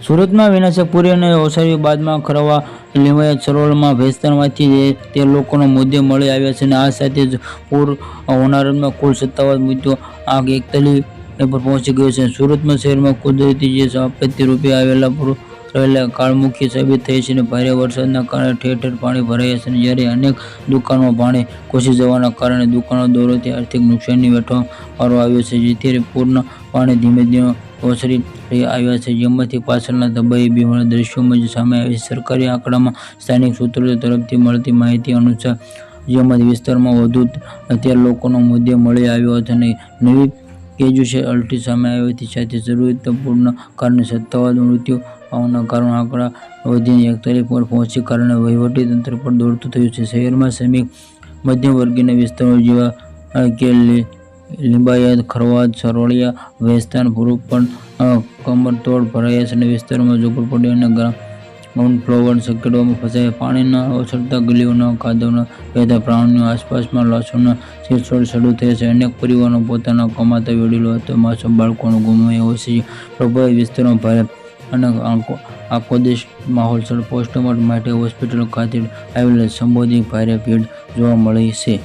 સુરતમાં વિનાશક પૂરી અને ઓસારી બાદમાં ખરવા લિંબાયત સરોવરમાં વિસ્તારમાંથી 13 લોકોનો મૃતદેહ મળી આવ્યા છે અને આ સાથે જ પૂર હોનારતમાં કુલ 57 મૃત્યુ આંક 41 પર પહોંચી ગયો છે. સુરતમાં શહેરમાં કુદરતી જે આપત્તિ રૂપે રહેલા કાળમુખી સાબિત થઈ છે અને ભારે વરસાદના કારણે ઠેર ઠેર પાણી ભરાયા છે. જ્યારે અનેક દુકાનો પાણી ઘૂસી જવાના કારણે દુકાનદારોથી આર્થિક નુકસાનની વેઠો વારો આવ્યો છે. જેથી પૂરના પાણી ધીમે ધીમે ઓસરી આવ્યા છે, જેમાંથી પાછળના તબાહી બીમાર દ્રશ્યોમાં સામે આવે છે. સરકારી આંકડામાં સ્થાનિક સૂત્રો તરફથી મળતી માહિતી અનુસાર જેમાં વિસ્તારમાં વધુ 13 લોકોનો મૃતદેહ મળી આવ્યો હતો અને નવી કેઝ્યુઅલ્ટી સામે આવવાની સાથે શરૂઆતમાં પૂરના કારણે 57 મૃત્યુ આવવાના કારણે આંકડા વધીને 41 પર પહોંચી કારણે વહીવટીતંત્ર પર દોડતું થયું છે. શહેરમાં શ્રમિક મધ્યમ વર્ગીય વિસ્તારો જેવા કે લિંબાયત, ખરવા, સરોલિયા વિસ્તાર પૂર પણ કમરતોડ ભરાયા છે અને વિસ્તારમાં ઝૂંપડપટ્ટીઓ અને ગ્રાઉન્ડ ફ્લોર સકેડવામાં ફસાયા. પાણીના ઓસરતા ગલીઓના કાદવના વહેતા પ્રાણીઓ આસપાસમાં લાશોના શિરછોડ શરૂ થયા છે. અનેક પરિવારો પોતાના કમાતા વડીલો અથવા માસૂમ બાળકોને ગુમાવ્યા હોય છે. પ્રભાવિત વિસ્તારોમાં ભારે અને આક્રોશ માહોલ છે. પોસ્ટમોર્ટમ માટે હોસ્પિટલ ખાતે આવેલા સંબોધિત ભારે ભીડ જોવા મળી છે.